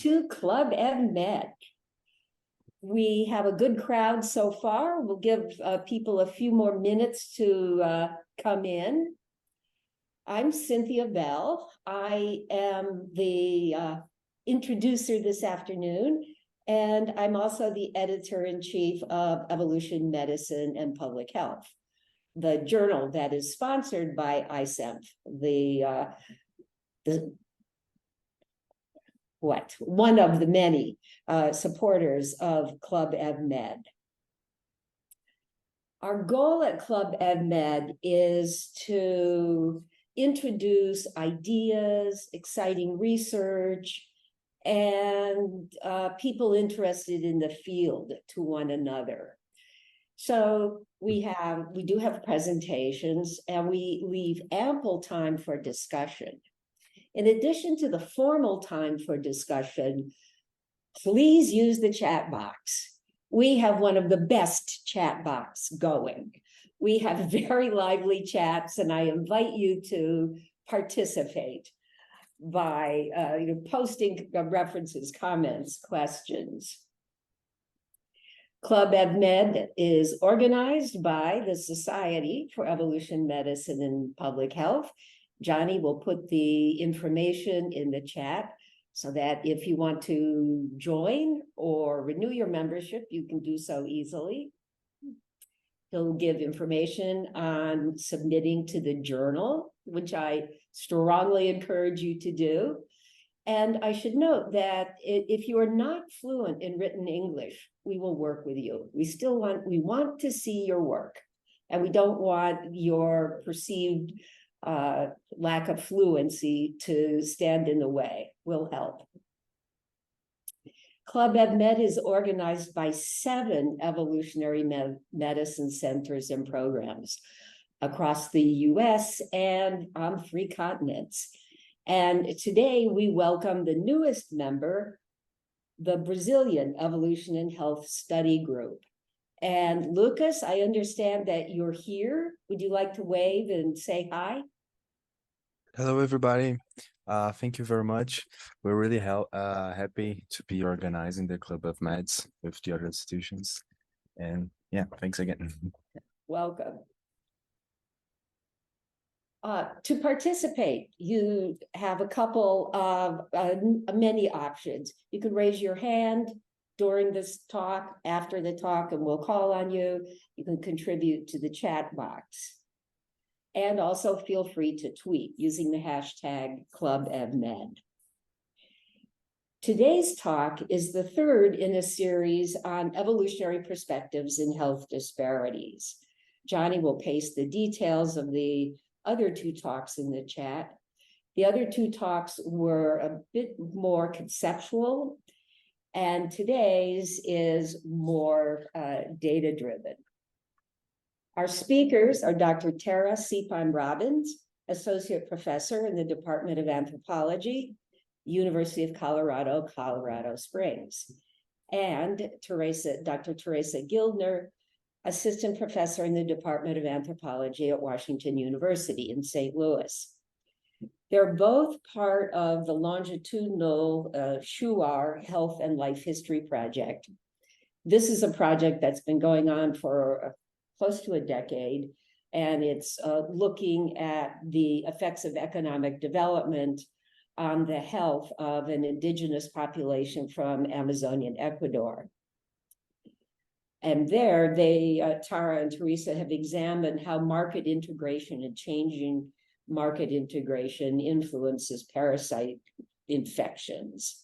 to Club Med. We have a good crowd so far. We'll give people a few more minutes to come in. I'm Cynthia Bell. I am the introducer this afternoon, and I'm also the editor-in-chief of Evolution, Medicine, and Public Health, the journal that is sponsored by ICEMF, one of the many supporters of Club Med. Our goal at Club Med is to introduce ideas, exciting research, and people interested in the field to one another. So we do have presentations, and we leave ample time for discussion. In addition to the formal time for discussion, please use the chat box. We have one of the best chat boxes going. We have very lively chats, and I invite you to participate by posting references, comments, questions. Club Med is organized by the Society for Evolution, Medicine, and Public Health. Johnny will put the information in the chat so that if you want to join or renew your membership, you can do so easily. He'll give information on submitting to the journal, which I strongly encourage you to do. And I should note that if you are not fluent in written English, we will work with you. We want to see your work, and we don't want your perceived lack of fluency to stand in the way. We'll help. Club Med is organized by 7 evolutionary medicine centers and programs across the US and on 3 continents. And today we welcome the newest member, the Brazilian Evolution and Health Study Group. And Lucas, I understand that you're here. Would you like to wave and say hi? Hello, everybody. Thank you very much. We're really happy to be organizing the Club of Meds with the other institutions. And yeah, thanks again. Welcome. To participate, you have a couple of many options. You can raise your hand during this talk, after the talk, and we'll call on you. You can contribute to the chat box. And also feel free to tweet using the hashtag ClubEvMed. Today's talk is the third in a series on evolutionary perspectives in health disparities. Johnny will paste the details of the other 2 talks in the chat. The other 2 talks were a bit more conceptual, and today's is more data-driven. Our speakers are Dr. Theresa Cepon-Robins, Associate Professor in the Department of Anthropology, University of Colorado, Colorado Springs, and Dr. Theresa Gildner, Assistant Professor in the Department of Anthropology at Washington University in St. Louis. They're both part of the longitudinal SHUAR Health and Life History Project. This is a project that's been going on for close to a decade, and it's looking at the effects of economic development on the health of an indigenous population from Amazonian Ecuador. And there, Tara and Theresa have examined how market integration and changing market integration influences parasite infections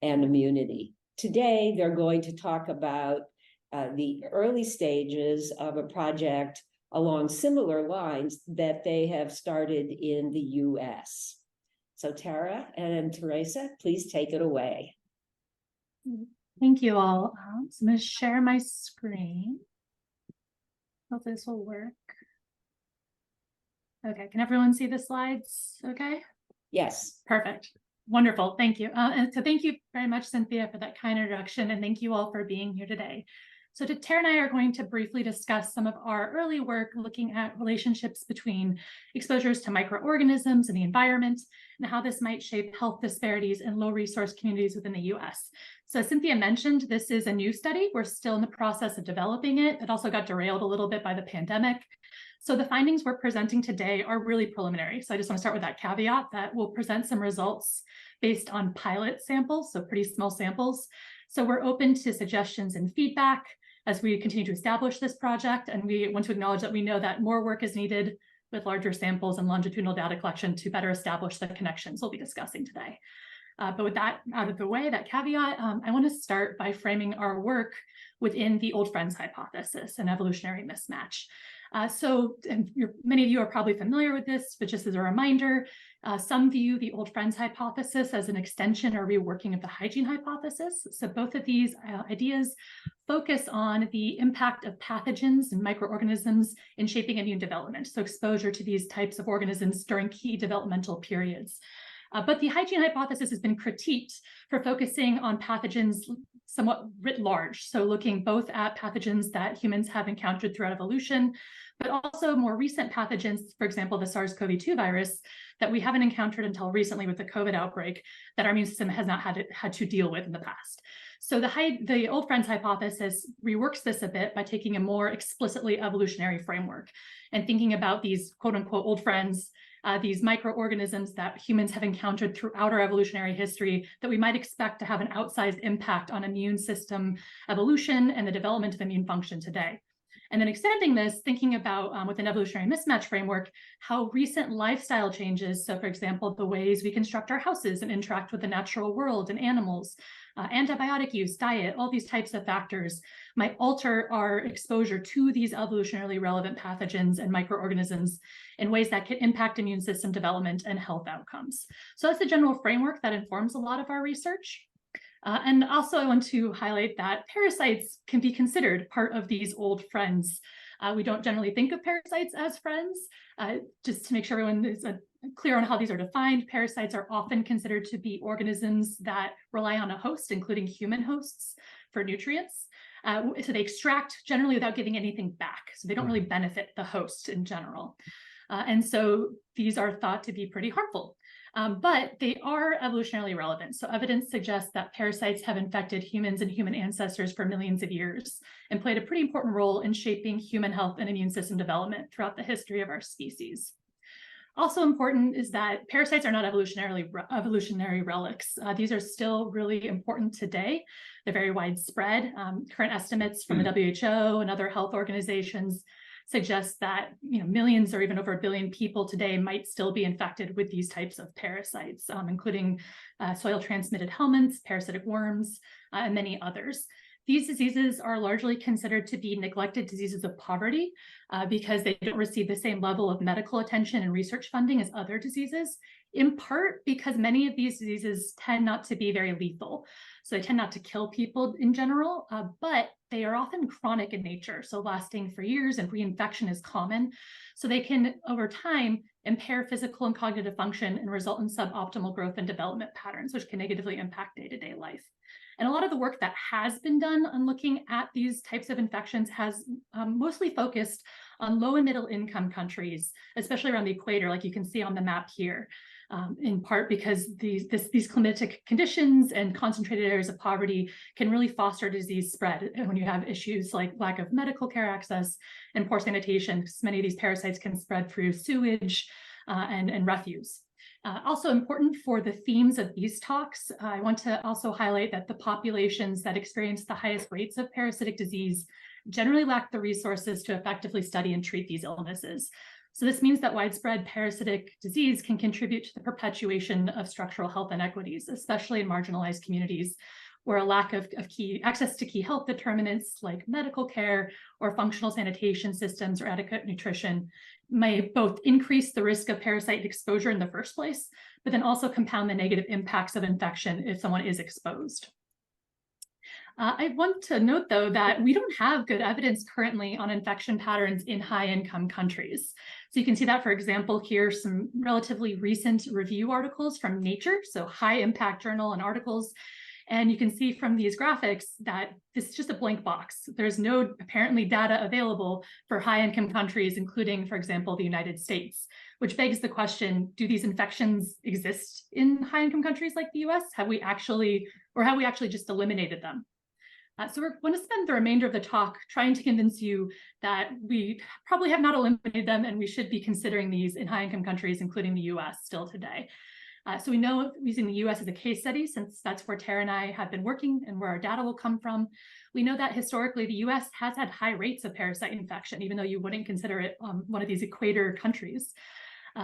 and immunity. Today, they're going to talk about the early stages of a project along similar lines that they have started in the US. So Tara and Theresa, please take it away. Thank you all. So I'm going to share my screen. Hope this will work. Okay, can everyone see the slides okay? Yes. Perfect. Wonderful, thank you. And so thank you very much, Cynthia, for that kind introduction, and thank you all for being here today. So Tara and I are going to briefly discuss some of our early work looking at relationships between exposures to microorganisms and the environment, and how this might shape health disparities in low-resource communities within the US. So as Cynthia mentioned, this is a new study. We're still in the process of developing it. It also got derailed a little bit by the pandemic. So the findings we're presenting today are really preliminary. So I just want to start with that caveat that we'll present some results based on pilot samples, so pretty small samples. So we're open to suggestions and feedback as we continue to establish this project. And we want to acknowledge that we know that more work is needed with larger samples and longitudinal data collection to better establish the connections we'll be discussing today. But with that out of the way, that caveat, I want to start by framing our work within the old friends hypothesis and evolutionary mismatch. Many of you are probably familiar with this, but just as a reminder, some view the old friends hypothesis as an extension or reworking of the hygiene hypothesis. So both of these ideas focus on the impact of pathogens and microorganisms in shaping immune development, so exposure to these types of organisms during key developmental periods. But the hygiene hypothesis has been critiqued for focusing on pathogens somewhat writ large, so looking both at pathogens that humans have encountered throughout evolution, but also more recent pathogens, for example, the SARS-CoV-2 virus that we haven't encountered until recently with the COVID outbreak that our immune system has not had to deal with in the past. So the old friends hypothesis reworks this a bit by taking a more explicitly evolutionary framework and thinking about these quote unquote old friends, these microorganisms that humans have encountered throughout our evolutionary history that we might expect to have an outsized impact on immune system evolution and the development of immune function today. And then extending this, thinking about with an evolutionary mismatch framework, how recent lifestyle changes, so for example, the ways we construct our houses and interact with the natural world and animals, antibiotic use, diet, all these types of factors might alter our exposure to these evolutionarily relevant pathogens and microorganisms in ways that can impact immune system development and health outcomes. So that's the general framework that informs a lot of our research. And also I want to highlight that parasites can be considered part of these old friends. We don't generally think of parasites as friends. Just to make sure everyone is clear on how these are defined, parasites are often considered to be organisms that rely on a host, including human hosts, for nutrients. So they extract generally without giving anything back. So they don't really benefit the host in general. And so these are thought to be pretty harmful. But they are evolutionarily relevant. So evidence suggests that parasites have infected humans and human ancestors for millions of years and played a pretty important role in shaping human health and immune system development throughout the history of our species. Also important is that parasites are not evolutionary relics. These are still really important today. They're very widespread. Current estimates from the WHO and other health organizations suggest that millions or even over 1 billion people today might still be infected with these types of parasites, including soil-transmitted helminths, parasitic worms, and many others. These diseases are largely considered to be neglected diseases of poverty because they don't receive the same level of medical attention and research funding as other diseases, in part because many of these diseases tend not to be very lethal. So they tend not to kill people in general, but they are often chronic in nature, so lasting for years, and reinfection is common. So they can, over time, impair physical and cognitive function and result in suboptimal growth and development patterns, which can negatively impact day-to-day life. And a lot of the work that has been done on looking at these types of infections has mostly focused on low and middle income countries, especially around the equator, like you can see on the map here. In part because these climatic conditions and concentrated areas of poverty can really foster disease spread when you have issues like lack of medical care access and poor sanitation, because many of these parasites can spread through sewage and refuse. Also important for the themes of these talks, I want to also highlight that the populations that experience the highest rates of parasitic disease generally lack the resources to effectively study and treat these illnesses. So this means that widespread parasitic disease can contribute to the perpetuation of structural health inequities, especially in marginalized communities, where a lack of access to key health determinants like medical care or functional sanitation systems or adequate nutrition may both increase the risk of parasite exposure in the first place, but then also compound the negative impacts of infection if someone is exposed. I want to note, though, that we don't have good evidence currently on infection patterns in high-income countries. So you can see that, for example, here, some relatively recent review articles from Nature, so high-impact journal and articles. And you can see from these graphics that this is just a blank box. There's no apparently data available for high-income countries, including, for example, the United States, which begs the question, do these infections exist in high-income countries like the US? Have we actually just eliminated them? So we're going to spend the remainder of the talk trying to convince you that we probably have not eliminated them and we should be considering these in high-income countries, including the US, still today. So we know, using the US as a case study, since that's where Tara and I have been working and where our data will come from, we know that historically the US has had high rates of parasite infection, even though you wouldn't consider it one of these equator countries.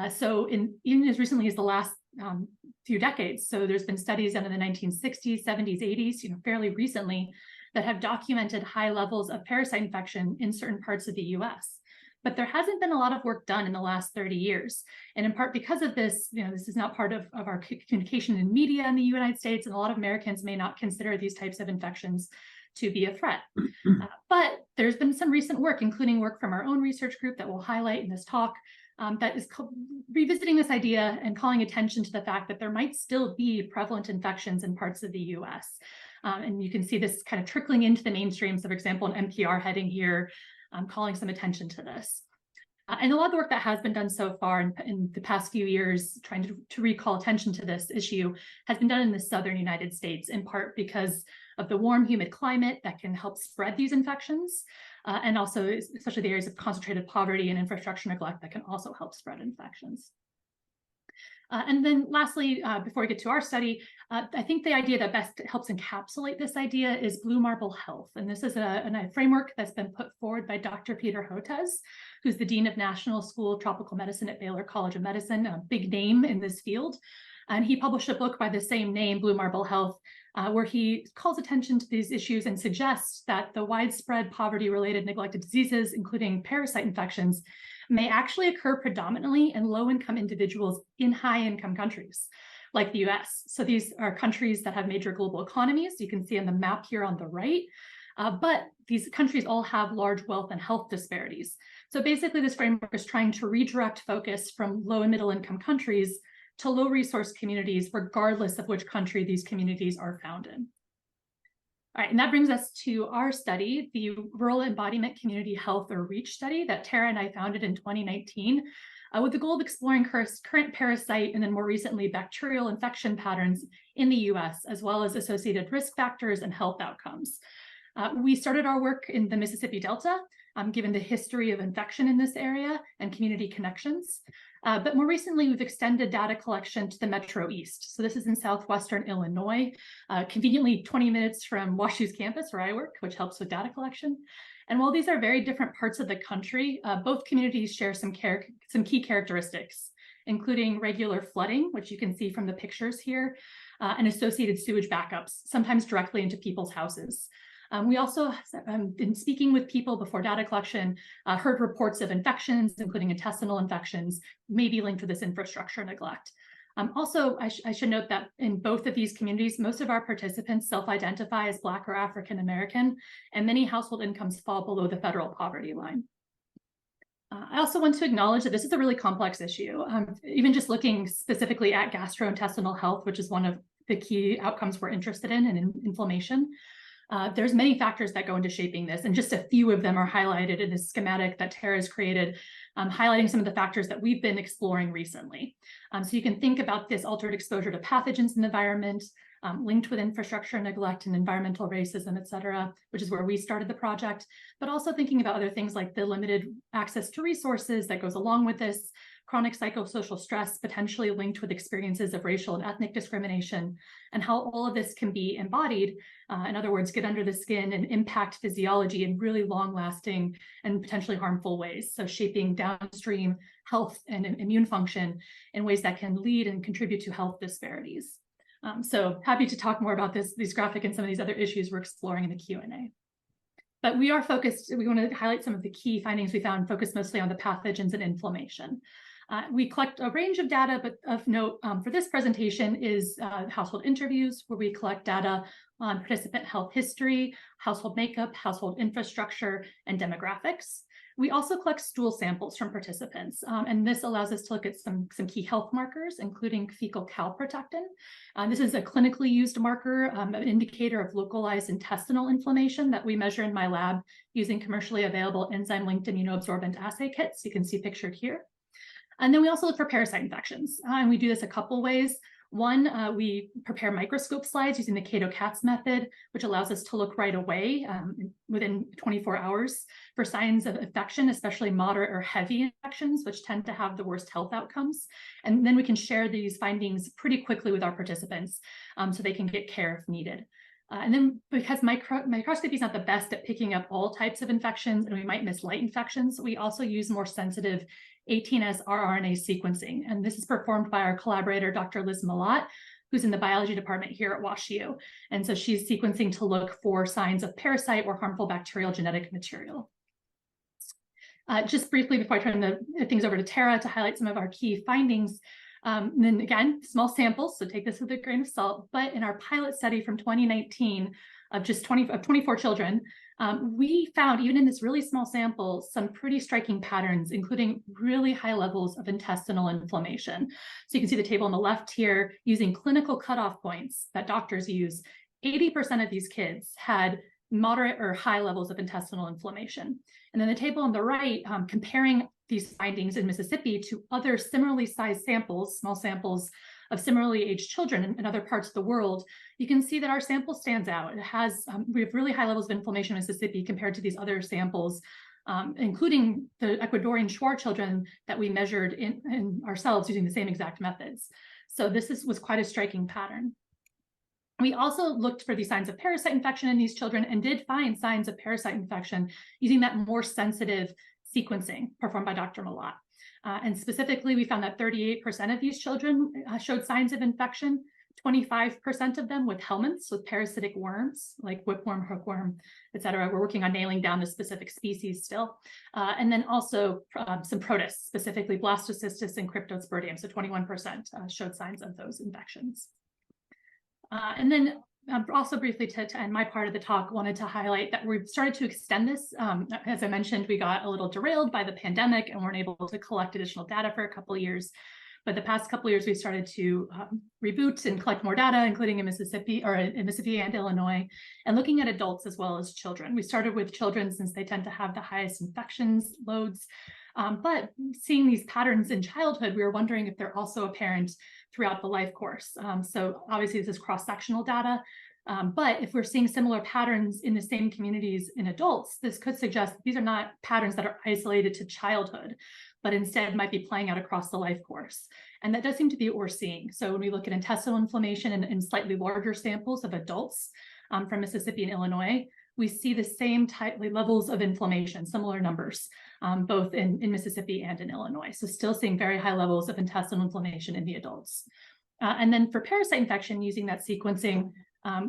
So even as recently as the last few decades, so there's been studies done in the 1960s, 70s, 80s, fairly recently, that have documented high levels of parasite infection in certain parts of the US. But there hasn't been a lot of work done in the last 30 years. And in part because of this, this is not part of our communication in media in the United States, and a lot of Americans may not consider these types of infections to be a threat. But there's been some recent work, including work from our own research group that we'll highlight in this talk, that is revisiting this idea and calling attention to the fact that there might still be prevalent infections in parts of the US. And you can see this kind of trickling into the mainstream. So, for example, an NPR heading here calling some attention to this. And a lot of the work that has been done so far in the past few years, trying to recall attention to this issue, has been done in the southern United States, in part because of the warm, humid climate that can help spread these infections, and also especially the areas of concentrated poverty and infrastructure neglect that can also help spread infections. And then lastly, before we get to our study, I think the idea that best helps encapsulate this idea is blue marble health. And this is a framework that's been put forward by Dr. Peter Hotez, who's the Dean of National School of Tropical Medicine at Baylor College of Medicine, a big name in this field. And he published a book by the same name, Blue Marble Health, where he calls attention to these issues and suggests that the widespread poverty-related neglected diseases, including parasite infections, may actually occur predominantly in low-income individuals in high-income countries, like the US. So these are countries that have major global economies. You can see on the map here on the right, but these countries all have large wealth and health disparities. So basically, this framework is trying to redirect focus from low and middle-income countries to low-resource communities, regardless of which country these communities are found in. All right, and that brings us to our study, the Rural Embodiment Community Health, or REACH study that Tara and I founded in 2019, with the goal of exploring current parasite and then more recently bacterial infection patterns in the US, as well as associated risk factors and health outcomes. We started our work in the Mississippi Delta, given the history of infection in this area and community connections. But more recently, we've extended data collection to the Metro East. So this is in southwestern Illinois, conveniently 20 minutes from WashU's campus where I work, which helps with data collection. And while these are very different parts of the country, both communities share some key characteristics, including regular flooding, which you can see from the pictures here, and associated sewage backups, sometimes directly into people's houses. We also, in speaking with people before data collection, heard reports of infections, including intestinal infections, maybe linked to this infrastructure neglect. Also, I should note that in both of these communities, most of our participants self-identify as Black or African American, and many household incomes fall below the federal poverty line. I also want to acknowledge that this is a really complex issue. Even just looking specifically at gastrointestinal health, which is one of the key outcomes we're interested in inflammation. There's many factors that go into shaping this, and just a few of them are highlighted in this schematic that Tara has created, highlighting some of the factors that we've been exploring recently. So you can think about this altered exposure to pathogens in the environment, linked with infrastructure neglect and environmental racism, et cetera, which is where we started the project, but also thinking about other things like the limited access to resources that goes along with this, chronic psychosocial stress potentially linked with experiences of racial and ethnic discrimination, and how all of this can be embodied, in other words, get under the skin and impact physiology in really long-lasting and potentially harmful ways. So shaping downstream health and immune function in ways that can lead and contribute to health disparities. So happy to talk more about these graphic and some of these other issues we're exploring in the Q&A. But we are focused, we want to highlight some of the key findings we found, focused mostly on the pathogens and inflammation. We collect a range of data, but of note for this presentation is household interviews, where we collect data on participant health history, household makeup, household infrastructure, and demographics. We also collect stool samples from participants, and this allows us to look at some key health markers, including fecal calprotectin. This is a clinically used marker, an indicator of localized intestinal inflammation that we measure in my lab using commercially available enzyme-linked immunoabsorbent assay kits. You can see pictured here. And then we also look for parasite infections, and we do this a couple ways. One, we prepare microscope slides using the Cato-Katz method, which allows us to look right away within 24 hours for signs of infection, especially moderate or heavy infections, which tend to have the worst health outcomes. And then we can share these findings pretty quickly with our participants so they can get care if needed. And then because microscopy is not the best at picking up all types of infections, and we might miss light infections, we also use more sensitive 18S rRNA sequencing. And this is performed by our collaborator, Dr. Liz Malott, who's in the biology department here at WashU. And so she's sequencing to look for signs of parasite or harmful bacterial genetic material. Just briefly, before I turn the things over to Tara to highlight some of our key findings, and then again, small samples, so take this with a grain of salt, but in our pilot study from 2019 of just 24 children, we found, even in this really small sample, some pretty striking patterns, including really high levels of intestinal inflammation. So you can see the table on the left here, using clinical cutoff points that doctors use. 80% of these kids had moderate or high levels of intestinal inflammation. And then the table on the right, comparing these findings in Mississippi to other similarly sized samples, small samples of similarly aged children in other parts of the world, you can see that our sample stands out. It has, we have really high levels of inflammation in Mississippi compared to these other samples, including the Ecuadorian Schwarr children that we measured in ourselves using the same exact methods. So this was quite a striking pattern. We also looked for these signs of parasite infection in these children and did find signs of parasite infection using that more sensitive sequencing performed by Dr. Malott. And specifically, we found that 38% of these children showed signs of infection, 25% of them with helminths, with parasitic worms like whipworm, hookworm, et cetera. We're working on nailing down the specific species still. And then also some protists, specifically blastocystis and cryptosporidium, so 21% showed signs of those infections. And then also briefly to end my part of the talk, wanted to highlight that we've started to extend this. As I mentioned, we got a little derailed by the pandemic and weren't able to collect additional data for a couple of years. But the past couple of years, we've started to reboot and collect more data, including in Mississippi and Illinois, and looking at adults as well as children. We started with children since they tend to have the highest infections loads. But seeing these patterns in childhood, we were wondering if they're also apparent throughout the life course. So obviously this is cross-sectional data, but if we're seeing similar patterns in the same communities in adults, this could suggest these are not patterns that are isolated to childhood, but instead might be playing out across the life course. And that does seem to be what we're seeing. So when we look at intestinal inflammation in slightly larger samples of adults from Mississippi and Illinois, we see the same levels of inflammation, similar numbers, both in Mississippi and in Illinois. So still seeing very high levels of intestinal inflammation in the adults. And then for parasite infection, using that sequencing,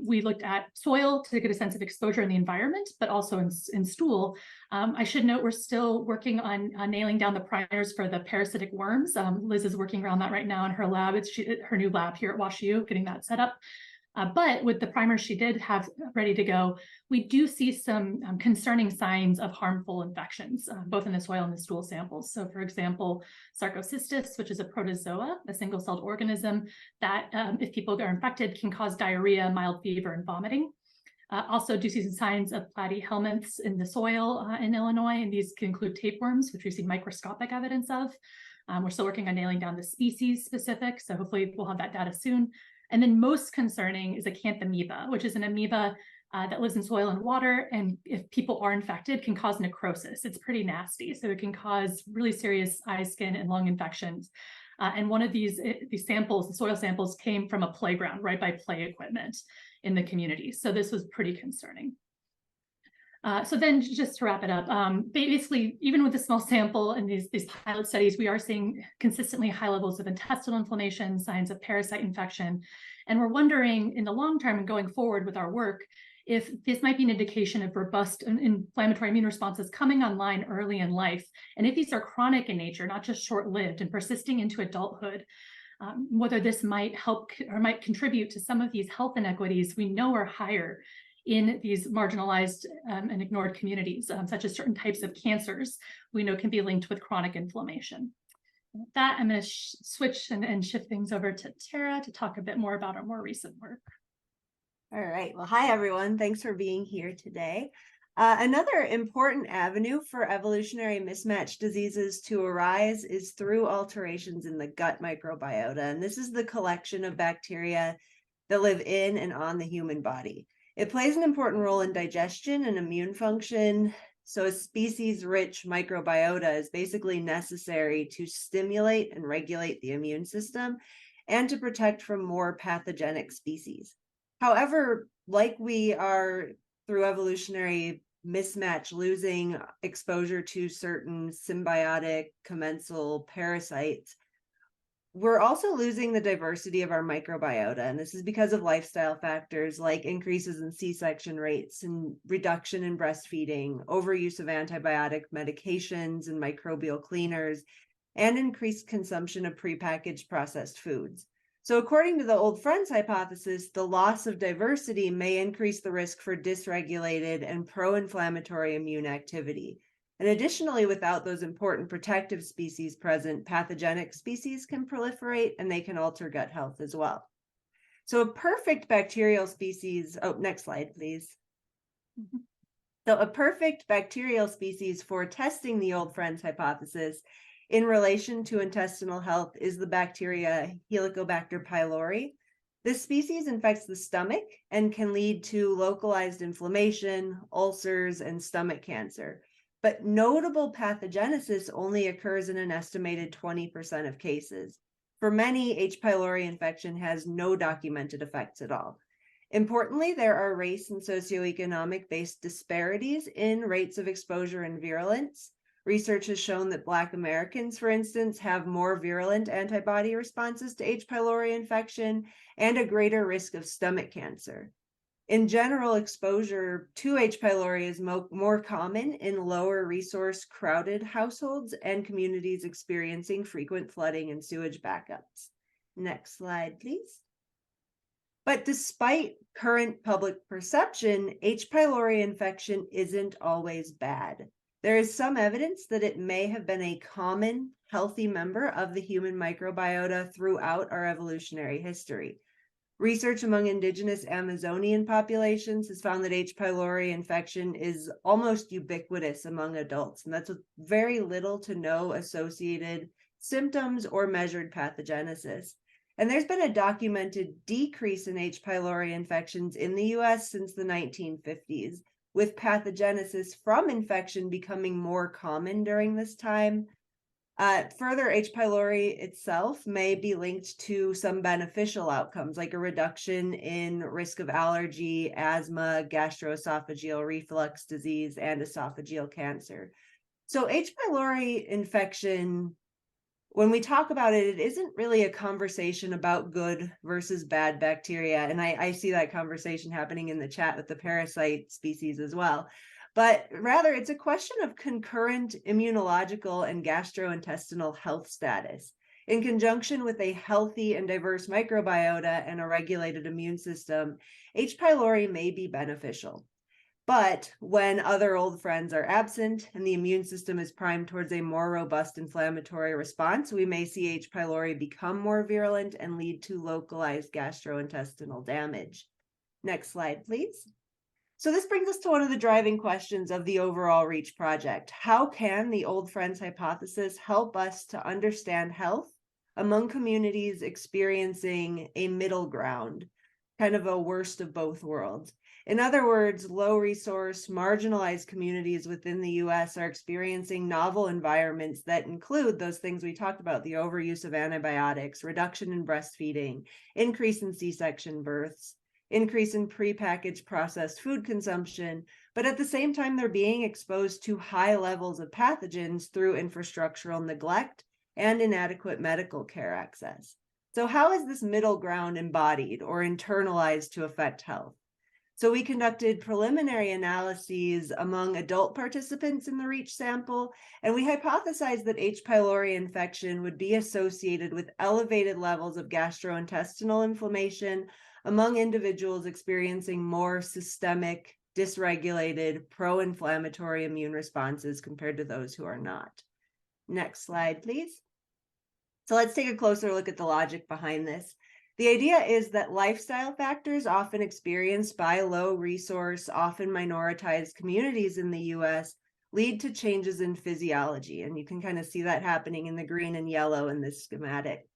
we looked at soil to get a sense of exposure in the environment, but also in stool. I should note we're still working on nailing down the primers for the parasitic worms. Liz is working around that right now in her lab. It's her new lab here at WashU, getting that set up. But with the primers she did have ready to go, we do see some concerning signs of harmful infections, both in the soil and the stool samples. So for example, sarcocystis, which is a protozoa, a single-celled organism that if people are infected can cause diarrhea, mild fever, and vomiting. Also do see some signs of platyhelminths in the soil in Illinois, and these can include tapeworms, which we've seen microscopic evidence of. We're still working on nailing down the species specific, so hopefully we'll have that data soon. And then most concerning is acanthamoeba, which is an amoeba that lives in soil and water, and if people are infected, can cause necrosis. It's pretty nasty, so it can cause really serious eye, skin, and lung infections. And one of these samples, the soil samples, came from a playground, right by play equipment in the community. So this was pretty concerning. So then just to wrap it up, basically, even with a small sample in these pilot studies, we are seeing consistently high levels of intestinal inflammation, signs of parasite infection. And we're wondering in the long term and going forward with our work, if this might be an indication of robust inflammatory immune responses coming online early in life. And if these are chronic in nature, not just short-lived and persisting into adulthood, whether this might help or might contribute to some of these health inequities we know are higher in these marginalized and ignored communities, such as certain types of cancers we know can be linked with chronic inflammation. With that, I'm going to switch and shift things over to Tara to talk a bit more about our more recent work. All right. Well, hi, everyone. Thanks for being here today. Another important avenue for evolutionary mismatch diseases to arise is through alterations in the gut microbiota. And this is the collection of bacteria that live in and on the human body. It plays an important role in digestion and immune function. So a species-rich microbiota is basically necessary to stimulate and regulate the immune system and to protect from more pathogenic species. However, like we are through evolutionary mismatch losing exposure to certain symbiotic, commensal parasites, we're also losing the diversity of our microbiota. And this is because of lifestyle factors like increases in C-section rates and reduction in breastfeeding, overuse of antibiotic medications and microbial cleaners, and increased consumption of prepackaged processed foods. So according to the old friends hypothesis, the loss of diversity may increase the risk for dysregulated and pro-inflammatory immune activity. And additionally, without those important protective species present, pathogenic species can proliferate and they can alter gut health as well. So a perfect bacterial species, next slide, please. So a perfect bacterial species for testing the old friends hypothesis in relation to intestinal health is the bacteria Helicobacter pylori. This species infects the stomach and can lead to localized inflammation, ulcers, and stomach cancer. But notable pathogenesis only occurs in an estimated 20% of cases. For many, H. pylori infection has no documented effects at all. Importantly, there are race and socioeconomic-based disparities in rates of exposure and virulence. Research has shown that Black Americans, for instance, have more virulent antibody responses to H. pylori infection and a greater risk of stomach cancer. In general, exposure to H. pylori is more common in lower resource crowded households and communities experiencing frequent flooding and sewage backups. Next slide, please. But despite current public perception, H. pylori infection isn't always bad. There is some evidence that it may have been a common, healthy member of the human microbiota throughout our evolutionary history. Research among indigenous Amazonian populations has found that H. pylori infection is almost ubiquitous among adults, and that's with very little to no associated symptoms or measured pathogenesis. And there's been a documented decrease in H. pylori infections in the US since the 1950s, with pathogenesis from infection becoming more common during this time. Further, H. pylori itself may be linked to some beneficial outcomes, like a reduction in risk of allergy, asthma, gastroesophageal reflux disease, and esophageal cancer. So H. pylori infection, when we talk about it, it isn't really a conversation about good versus bad bacteria. And I see that conversation happening in the chat with the parasite species as well. But rather, it's a question of concurrent immunological and gastrointestinal health status. In conjunction with a healthy and diverse microbiota and a regulated immune system, H. pylori may be beneficial. But when other old friends are absent and the immune system is primed towards a more robust inflammatory response, we may see H. pylori become more virulent and lead to localized gastrointestinal damage. Next slide, please. So this brings us to one of the driving questions of the overall REACH project. How can the old friends hypothesis help us to understand health among communities experiencing a middle ground, kind of a worst of both worlds? In other words, low resource, marginalized communities within the US are experiencing novel environments that include those things we talked about: the overuse of antibiotics, reduction in breastfeeding, increase in C-section births, increase in prepackaged processed food consumption, but at the same time, they're being exposed to high levels of pathogens through infrastructural neglect and inadequate medical care access. So how is this middle ground embodied or internalized to affect health? So we conducted preliminary analyses among adult participants in the REACH sample, and we hypothesized that H. pylori infection would be associated with elevated levels of gastrointestinal inflammation, among individuals experiencing more systemic, dysregulated, pro-inflammatory immune responses compared to those who are not. Next slide, please. So let's take a closer look at the logic behind this. The idea is that lifestyle factors often experienced by low resource, often minoritized communities in the US lead to changes in physiology. And you can kind of see that happening in the green and yellow in this schematic.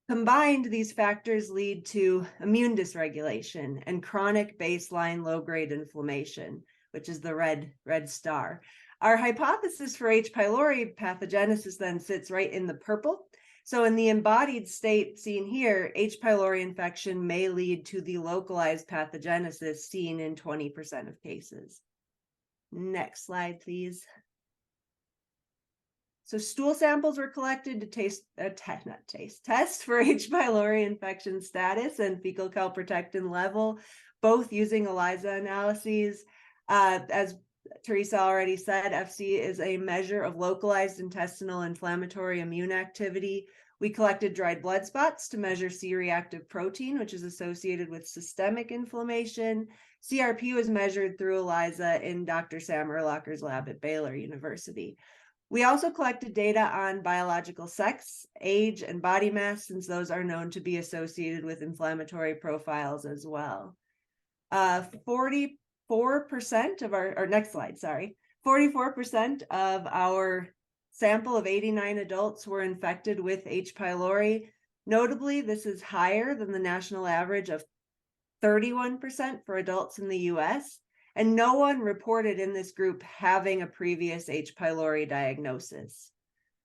Combined, these factors lead to immune dysregulation and chronic baseline low-grade inflammation, which is the red star. Our hypothesis for H. pylori pathogenesis then sits right in the purple. So in the embodied state seen here, H. pylori infection may lead to the localized pathogenesis seen in 20% of cases. Next slide, please. So stool samples were collected to test for H. pylori infection status and fecal calprotectin level, both using ELISA analyses. As Theresa already said, FC is a measure of localized intestinal inflammatory immune activity. We collected dried blood spots to measure C-reactive protein, which is associated with systemic inflammation. CRP was measured through ELISA in Dr. Sam Urlacher's lab at Baylor University. We also collected data on biological sex, age, and body mass, since those are known to be associated with inflammatory profiles as well. 44% of our next slide, sorry. 44% of our sample of 89 adults were infected with H. pylori. Notably, this is higher than the national average of 31% for adults in the US. And no one reported in this group having a previous H. pylori diagnosis.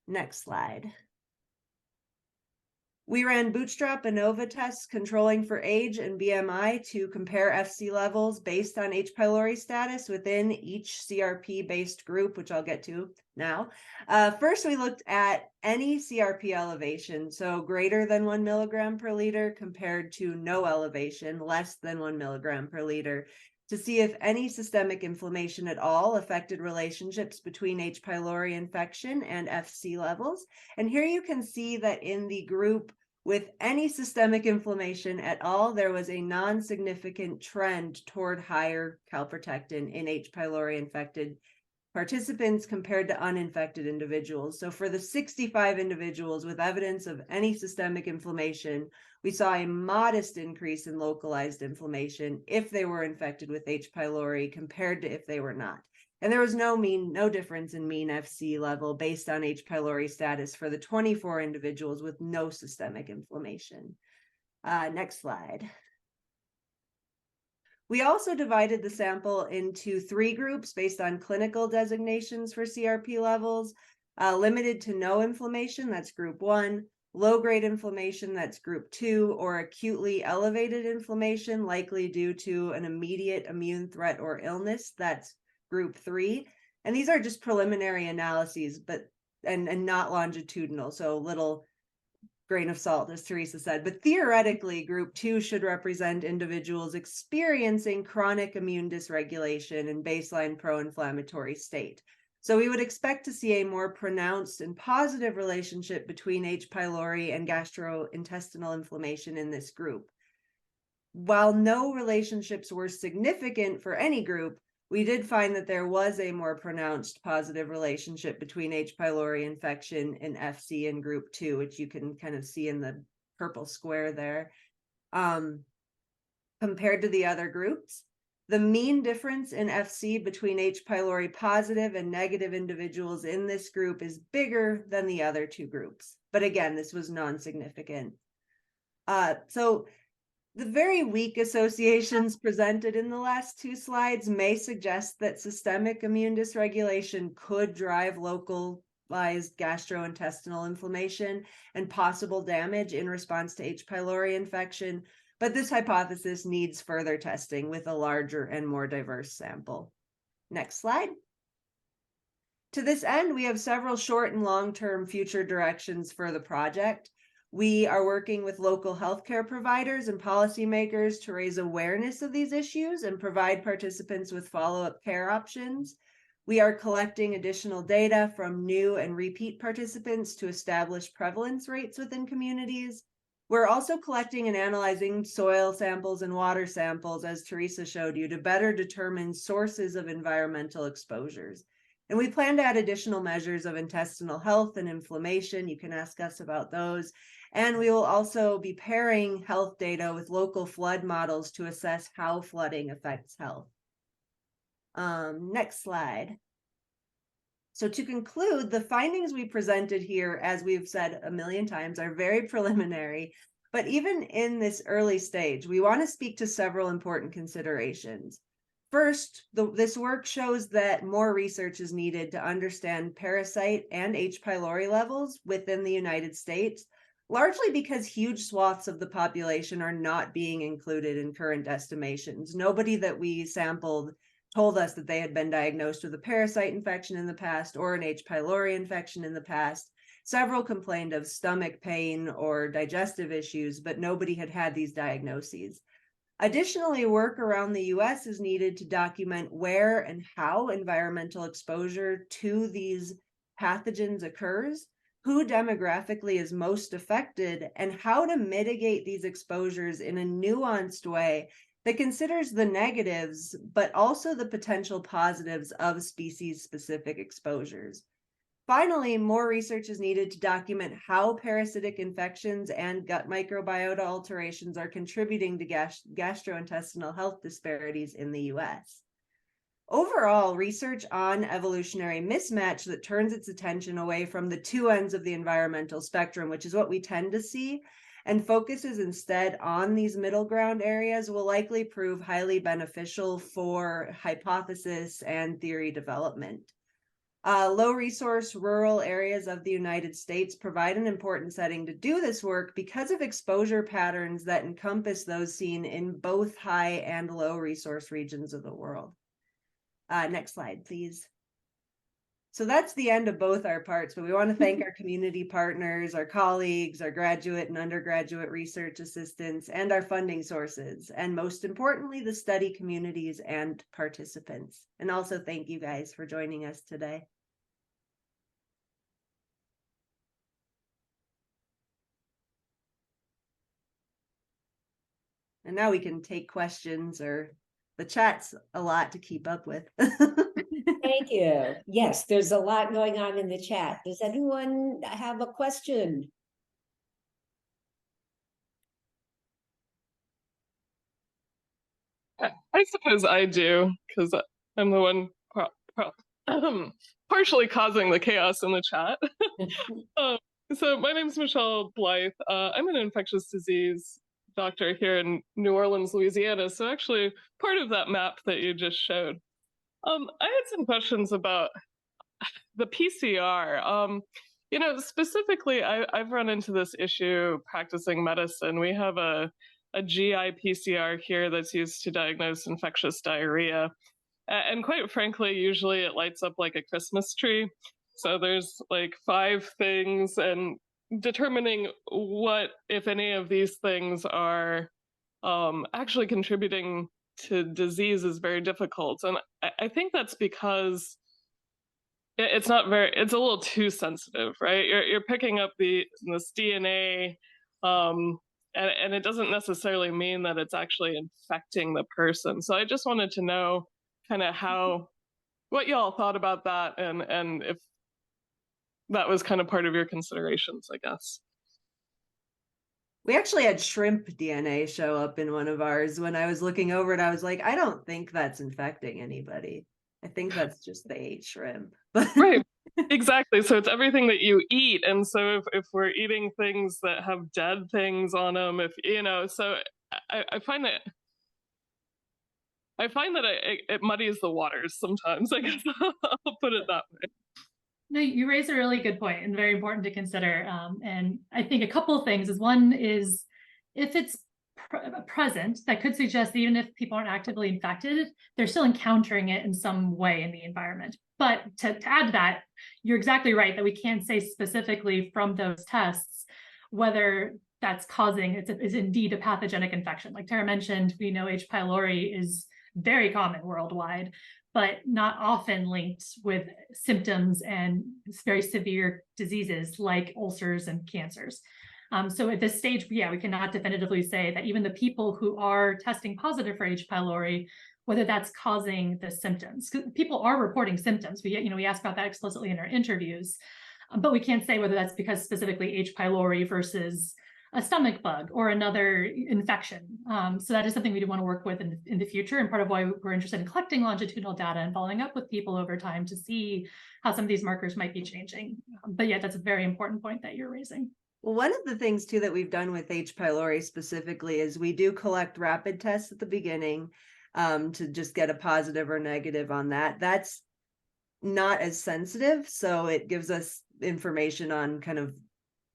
Next slide. We ran bootstrap ANOVA tests controlling for age and BMI to compare FC levels based on H. pylori status within each CRP-based group, which I'll get to now. First, we looked at any CRP elevation, so greater than 1 milligram per liter compared to no elevation, less than 1 milligram per liter, to see if any systemic inflammation at all affected relationships between H. pylori infection and FC levels. And here you can see that in the group with any systemic inflammation at all, there was a non-significant trend toward higher calprotectin in H. pylori infected participants compared to uninfected individuals. So for the 65 individuals with evidence of any systemic inflammation, we saw a modest increase in localized inflammation if they were infected with H. pylori compared to if they were not. And there was no difference in mean FC level based on H. pylori status for the 24 individuals with no systemic inflammation. Next slide. We also divided the sample into 3 groups based on clinical designations for CRP levels. Limited to no inflammation, that's group 1. Low-grade inflammation, that's group 2, or acutely elevated inflammation, likely due to an immediate immune threat or illness, that's group 3. And these are just preliminary analyses, but and not longitudinal, so little grain of salt, as Theresa said. But theoretically, group 2 should represent individuals experiencing chronic immune dysregulation and baseline pro-inflammatory state. So we would expect to see a more pronounced and positive relationship between H. pylori and gastrointestinal inflammation in this group. While no relationships were significant for any group, we did find that there was a more pronounced positive relationship between H. pylori infection and FC in group 2, which you can kind of see in the purple square there. Compared to the other groups, the mean difference in FC between H. pylori positive and negative individuals in this group is bigger than the other 2 groups. But again, this was non-significant. So the very weak associations presented in the last 2 slides may suggest that systemic immune dysregulation could drive localized gastrointestinal inflammation and possible damage in response to H. pylori infection. But this hypothesis needs further testing with a larger and more diverse sample. Next slide. To this end, we have several short and long-term future directions for the project. We are working with local healthcare providers and policymakers to raise awareness of these issues and provide participants with follow-up care options. We are collecting additional data from new and repeat participants to establish prevalence rates within communities. We're also collecting and analyzing soil samples and water samples, as Theresa showed you, to better determine sources of environmental exposures. And we plan to add additional measures of intestinal health and inflammation. You can ask us about those. And we will also be pairing health data with local flood models to assess how flooding affects health. Next slide. So to conclude, the findings we presented here, as we've said a million times, are very preliminary, but even in this early stage, we want to speak to several important considerations. First, this work shows that more research is needed to understand parasite and H. pylori levels within the United States, largely because huge swaths of the population are not being included in current estimations. Nobody that we sampled told us that they had been diagnosed with a parasite infection in the past or an H. pylori infection in the past. Several complained of stomach pain or digestive issues, but nobody had had these diagnoses. Additionally, work around the US is needed to document where and how environmental exposure to these pathogens occurs, who demographically is most affected, and how to mitigate these exposures in a nuanced way that considers the negatives, but also the potential positives of species-specific exposures. Finally, more research is needed to document how parasitic infections and gut microbiota alterations are contributing to gastrointestinal health disparities in the US. Overall, research on evolutionary mismatch that turns its attention away from the two ends of the environmental spectrum, which is what we tend to see, and focuses instead on these middle ground areas, will likely prove highly beneficial for hypothesis and theory development. Low resource rural areas of the United States provide an important setting to do this work because of exposure patterns that encompass those seen in both high and low resource regions of the world. Next slide, please. So that's the end of both our parts, but we want to thank our community partners, our colleagues, our graduate and undergraduate research assistants, and our funding sources, and most importantly, the study communities and participants. And also thank you guys for joining us today. And now we can take questions, or the chat's a lot to keep up with. Thank you. Yes, there's a lot going on in the chat. Does anyone have a question? I suppose I do, because I'm the one partially causing the chaos in the chat. So my name is Michelle Blythe. I'm an infectious disease doctor here in New Orleans, Louisiana. So actually part of that map that you just showed. I had some questions about the PCR. You know, specifically, I've run into this issue practicing medicine. We have a GI PCR here that's used to diagnose infectious diarrhea. And quite frankly, usually it lights up like a Christmas tree. So there's like 5 things, and determining what, if any of these things are actually contributing to disease is very difficult. And I think that's because it's a little too sensitive, right? You're picking up this DNA, and it doesn't necessarily mean that it's actually infecting the person. So I just wanted to know kind of what y'all thought about that, and if that was kind of part of your considerations, I guess. We actually had shrimp DNA show up in one of ours. When I was looking over it, I was like, I don't think that's infecting anybody. I think that's just they ate shrimp. Right, exactly. So it's everything that you eat. And so if we're eating things that have dead things on them, so I find that it muddies the waters sometimes, I guess. I'll put it that way. No, you raised a really good point and very important to consider. And I think a couple of things is, one is, if it's present, that could suggest that even if people aren't actively infected, they're still encountering it in some way in the environment. But to add to that, you're exactly right that we can't say specifically from those tests whether that's causing is indeed a pathogenic infection. Like Tara mentioned, we know H. pylori is very common worldwide, but not often linked with symptoms and very severe diseases like ulcers and cancers. So at this stage, yeah, we cannot definitively say that even the people who are testing positive for H. pylori, whether that's causing the symptoms. People are reporting symptoms. We ask about that explicitly in our interviews, but we can't say whether that's because specifically H. pylori versus a stomach bug or another infection. So that is something we do want to work with in the future, and part of why we're interested in collecting longitudinal data and following up with people over time to see how some of these markers might be changing. But yeah, that's a very important point that you're raising. Well, one of the things too that we've done with H. pylori specifically is we do collect rapid tests at the beginning to just get a positive or negative on that. That's not as sensitive, so it gives us information on kind of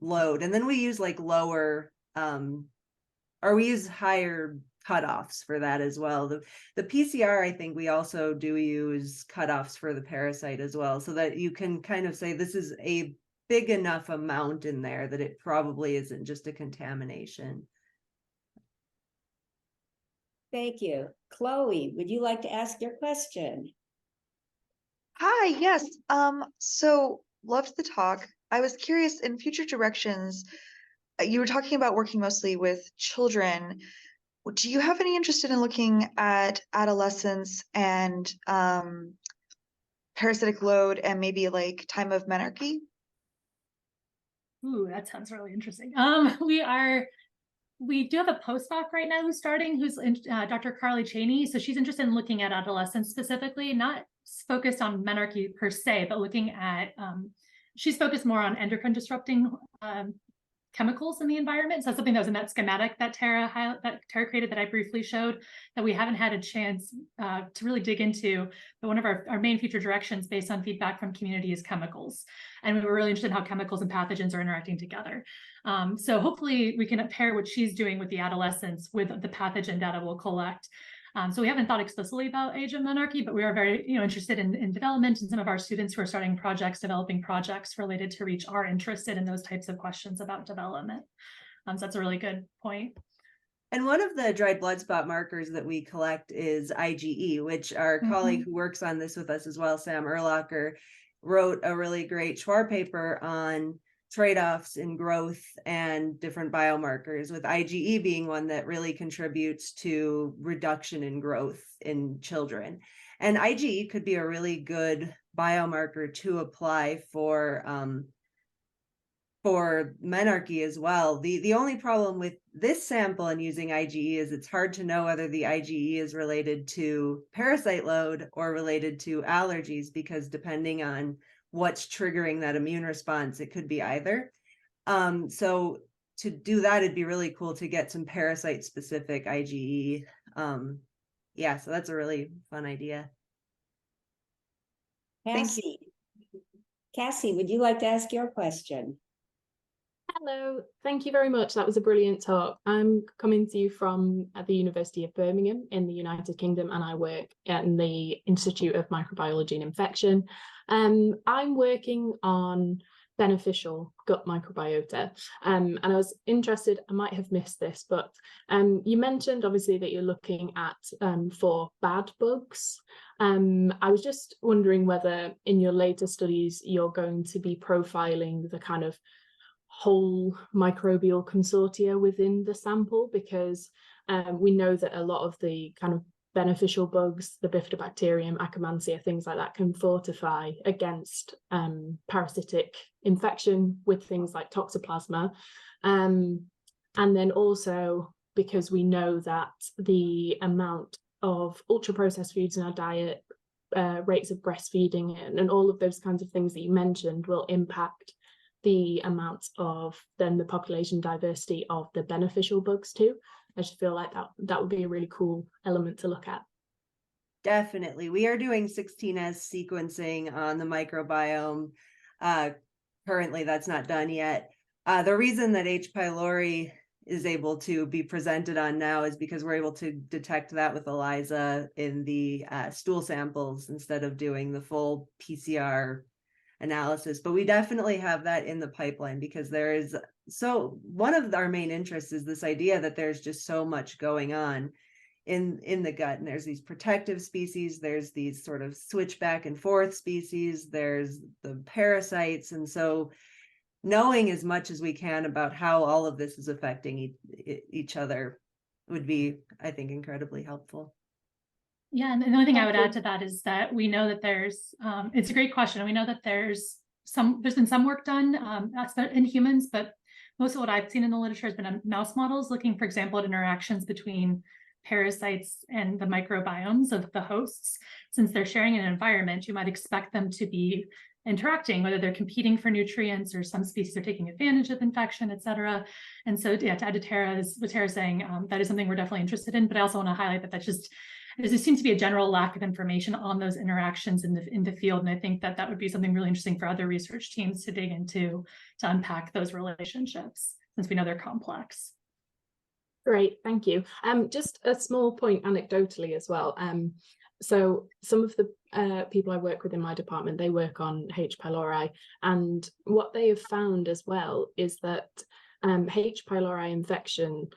load. And then we use like lower or we use higher cutoffs for that as well. The PCR, I think we also do use cutoffs for the parasite as well, so that you can kind of say this is a big enough amount in there that it probably isn't just a contamination. Thank you. Chloe, would you like to ask your question? Hi, yes. So loved the talk. I was curious in future directions, you were talking about working mostly with children. Do you have any interest in looking at adolescence and parasitic load and maybe like time of menarche? Ooh, that sounds really interesting. We do have a postdoc right now who's starting, who's Dr. Carly Cheney. So she's interested in looking at adolescence specifically, not focused on menarche per se, but looking at, she's focused more on endocrine disrupting chemicals in the environment. So that's something that was in that schematic that Tara created that I briefly showed, that we haven't had a chance to really dig into. But one of our main future directions based on feedback from community is chemicals. And we were really interested in how chemicals and pathogens are interacting together. So hopefully we can pair what she's doing with the adolescents with the pathogen data we'll collect. So we haven't thought explicitly about age of menarche, but we are very interested in development, and some of our students who are starting projects, developing projects related to REACH are interested in those types of questions about development. So that's a really good point. And one of the dried blood spot markers that we collect is IgE, which our colleague who works on this with us as well, Sam Erlacher, wrote a really great Schwarr paper on trade-offs in growth and different biomarkers, with IgE being one that really contributes to reduction in growth in children. And IgE could be a really good biomarker to apply for menarche as well. The only problem with this sample and using IgE is it's hard to know whether the IgE is related to parasite load or related to allergies, because depending on what's triggering that immune response, it could be either. So to do that, it'd be really cool to get some parasite specific IgE. Yeah, so that's a really fun idea. Cassie, would you like to ask your question? Hello, thank you very much. That was a brilliant talk. I'm coming to you from at the University of Birmingham in the United Kingdom, and I work in the Institute of Microbiology and Infection. I'm working on beneficial gut microbiota. And I was interested, I might have missed this, but you mentioned obviously that you're looking at for bad bugs. I was just wondering whether in your later studies you're going to be profiling the kind of whole microbial consortia within the sample, because we know that a lot of the kind of beneficial bugs, the Bifidobacterium, Akkermansia, things like that, can fortify against parasitic infection with things like Toxoplasma. And then also because we know that the amount of ultra-processed foods in our diet, rates of breastfeeding, and all of those kinds of things that you mentioned will impact the amount of then the population diversity of the beneficial bugs too. I just feel like that would be a really cool element to look at. Definitely. We are doing 16S sequencing on the microbiome. Currently, that's not done yet. The reason that H. pylori is able to be presented on now is because we're able to detect that with ELISA in the stool samples instead of doing the full PCR analysis. But we definitely have that in the pipeline, because there is one of our main interests is this idea that there's just so much going on in the gut, and there's these protective species, there's these sort of switch back and forth species, there's the parasites, and so knowing as much as we can about how all of this is affecting each other would be, I think, incredibly helpful. Yeah, and the only thing I would add to that is that we know that there's, it's a great question. We know that there's been some work done in humans, but most of what I've seen in the literature has been on mouse models, looking, for example, at interactions between parasites and the microbiomes of the hosts. Since they're sharing an environment, you might expect them to be interacting, whether they're competing for nutrients or some species are taking advantage of infection, et cetera. And so, yeah, to add to Tara's, what Tara's saying, that is something we're definitely interested in, but I also want to highlight that that's just, there seems to be a general lack of information on those interactions in the field. And I think that that would be something really interesting for other research teams to dig into, to unpack those relationships, since we know they're complex. Great, thank you. Just a small point anecdotally as well. So some of the people I work with in my department, they work on H. pylori, and what they have found as well is that H. pylori infection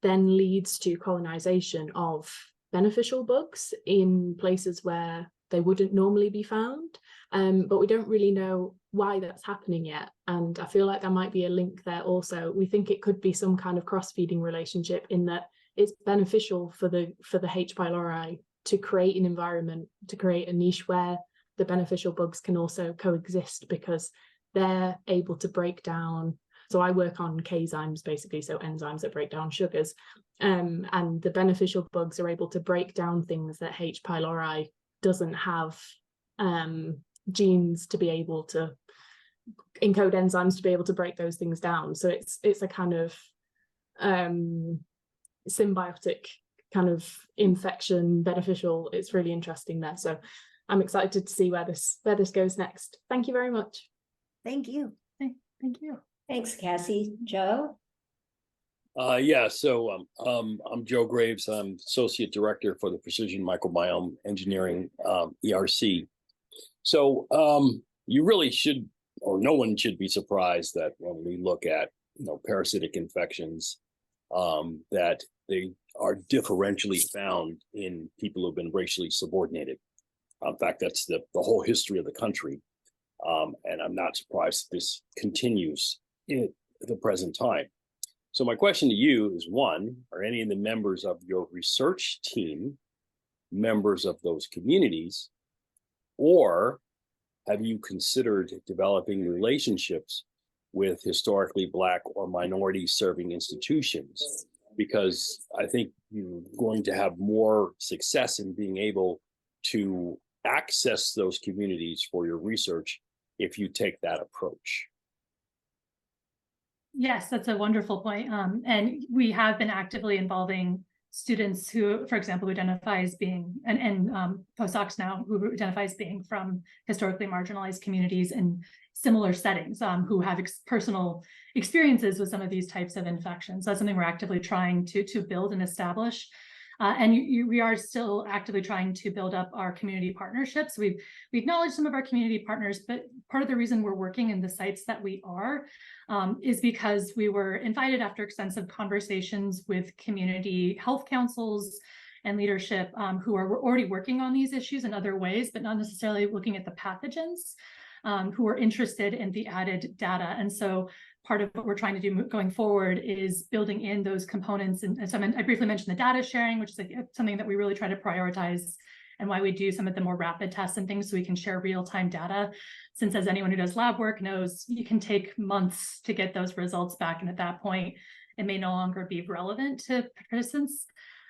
then leads to colonization of beneficial bugs in places where they wouldn't normally be found, but we don't really know why that's happening yet. And I feel like there might be a link there also. We think it could be some kind of cross-feeding relationship, in that it's beneficial for the H. pylori to create an environment, to create a niche where the beneficial bugs can also coexist, because they're able to break down. So I work on K-zymes, basically, so enzymes that break down sugars, and the beneficial bugs are able to break down things that H. pylori doesn't have genes to be able to encode, enzymes to be able to break those things down. So it's a kind of symbiotic kind of infection, beneficial. It's really interesting there. So I'm excited to see where this goes next. Thank you very much. Thank you. Thank you. Thanks, Cassie. Joe? Yeah, so I'm Joe Graves. I'm Associate Director for the Precision Microbiome Engineering, ERC. So you really should, or no one should be surprised that when we look at, parasitic infections, that they are differentially found in people who've been racially subordinated. In fact, that's the whole history of the country. And I'm not surprised that this continues at the present time. So my question to you is, one, are any of the members of your research team members of those communities, or have you considered developing relationships with historically Black or minority serving institutions? Because I think you're going to have more success in being able to access those communities for your research if you take that approach. Yes, that's a wonderful point. And we have been actively involving students who, for example, who identify as being, and postdocs now who identify as being from historically marginalized communities in similar settings, who have personal experiences with some of these types of infections. So that's something we're actively trying to build and establish. And we are still actively trying to build up our community partnerships. We acknowledge some of our community partners, but part of the reason we're working in the sites that we are is because we were invited after extensive conversations with community health councils and leadership who are already working on these issues in other ways, but not necessarily looking at the pathogens, who are interested in the added data. And so part of what we're trying to do going forward is building in those components. And so I briefly mentioned the data sharing, which is something that we really try to prioritize, and why we do some of the more rapid tests and things so we can share real-time data. Since, as anyone who does lab work knows, you can take months to get those results back. And at that point, it may no longer be relevant to participants.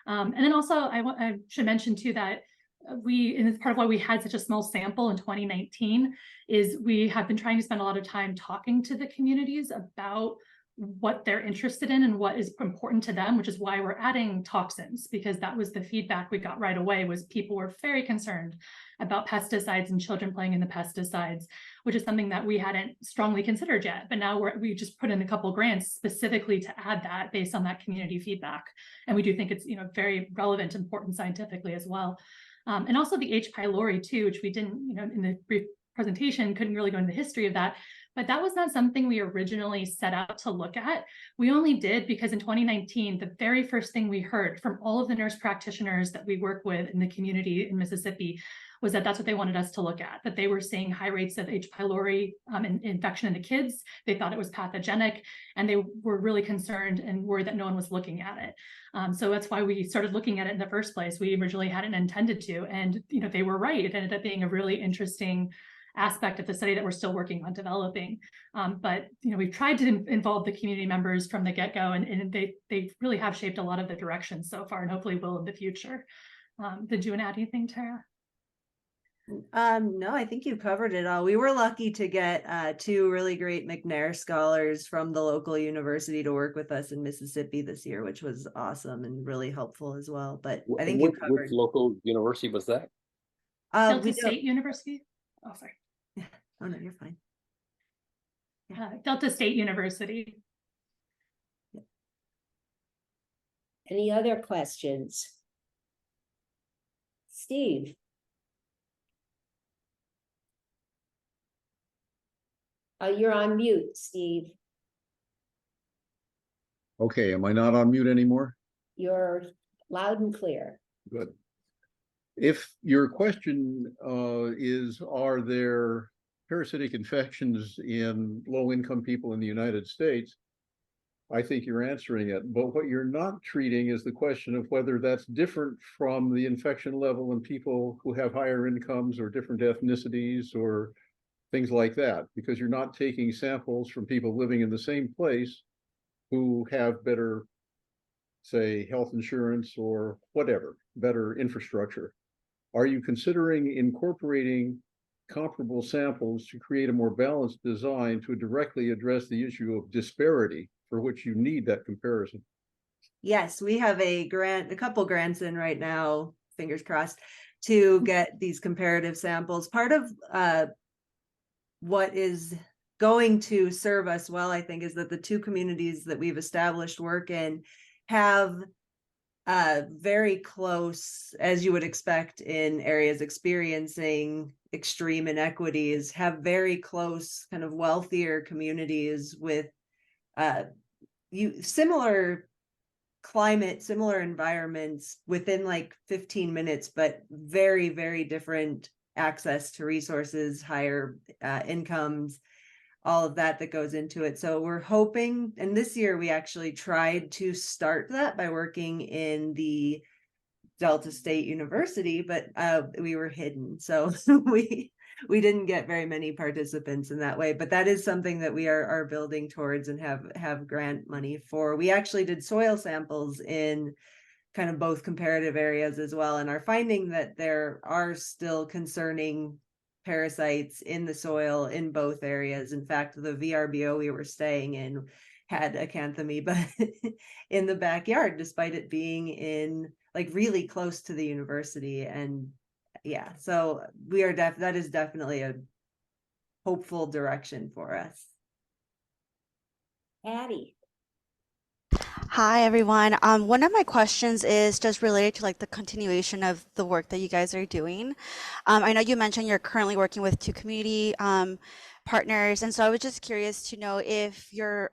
And then also, I should mention too that and it's part of why we had such a small sample in 2019, is we have been trying to spend a lot of time talking to the communities about what they're interested in and what is important to them, which is why we're adding toxins, because that was the feedback we got right away, was people were very concerned about pesticides and children playing in the pesticides, which is something that we hadn't strongly considered yet. But now we just put in a couple grants specifically to add that based on that community feedback. And we do think it's very relevant, important scientifically as well. And also the H. pylori too, which we didn't, in the brief presentation, couldn't really go into the history of that. But that was not something we originally set out to look at. We only did because in 2019, the very first thing we heard from all of the nurse practitioners that we work with in the community in Mississippi was that that's what they wanted us to look at, that they were seeing high rates of H. pylori infection in the kids. They thought it was pathogenic, and they were really concerned and worried that no one was looking at it. So that's why we started looking at it in the first place. We originally hadn't intended to, and they were right. It ended up being a really interesting aspect of the study that we're still working on developing. But we've tried to involve the community members from the get-go, and they really have shaped a lot of the direction so far, and hopefully will in the future. Did you want to add anything, Tara? No, I think you covered it all. We were lucky to get 2 really great McNair scholars from the local university to work with us in Mississippi this year, which was awesome and really helpful as well. But I think you covered. Which local university was that? Delta State University. Oh, sorry. Oh no, you're fine. Delta State University. Any other questions? Steve? You're on mute, Steve. Okay, am I not on mute anymore? You're loud and clear. Good. If your question is, are there parasitic infections in low-income people in the United States? I think you're answering it. But what you're not treating is the question of whether that's different from the infection level in people who have higher incomes or different ethnicities or things like that, because you're not taking samples from people living in the same place who have better, say, health insurance or whatever, better infrastructure. Are you considering incorporating comparable samples to create a more balanced design to directly address the issue of disparity for which you need that comparison? Yes, we have a couple grants in right now, fingers crossed, to get these comparative samples. Part of what is going to serve us well, I think, is that the 2 communities that we've established work in have very close, as you would expect in areas experiencing extreme inequities, have very close kind of wealthier communities with similar climate, similar environments within like 15 minutes, but very, very different access to resources, higher incomes, all of that goes into it. So we're hoping, and this year we actually tried to start that by working in the Delta State University, but we were hidden. So we didn't get very many participants in that way, but that is something that we are building towards and have grant money for. We actually did soil samples in kind of both comparative areas as well, and are finding that there are still concerning parasites in the soil in both areas. In fact, the VRBO we were staying in had acanthamoeba in the backyard, despite it being in like really close to the university. And yeah, so we are that is definitely a hopeful direction for us. Patty? Hi, everyone. One of my questions is just related to like the continuation of the work that you guys are doing. I know you mentioned you're currently working with 2 community partners, and so I was just curious to know if your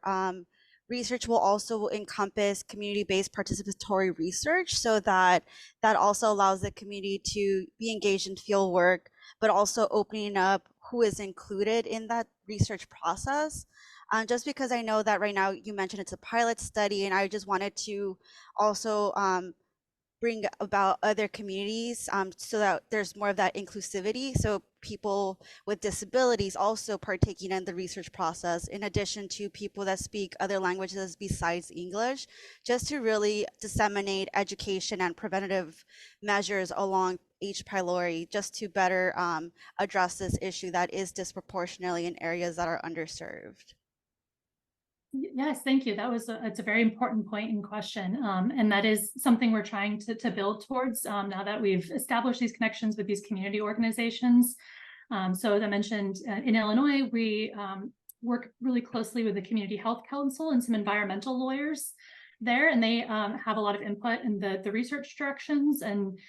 research will also encompass community-based participatory research, so that also allows the community to be engaged in field work, but also opening up who is included in that research process. Just because I know that right now you mentioned it's a pilot study, and I just wanted to also bring about other communities so that there's more of that inclusivity. So people with disabilities also partaking in the research process, in addition to people that speak other languages besides English, just to really disseminate education and preventative measures along H. pylori, just to better address this issue that is disproportionately in areas that are underserved. Yes, thank you. It's a very important point in question. And that is something we're trying to build towards now that we've established these connections with these community organizations. So as I mentioned, in Illinois, we work really closely with the Community Health Council and some environmental lawyers there, and they have a lot of input in the research directions, and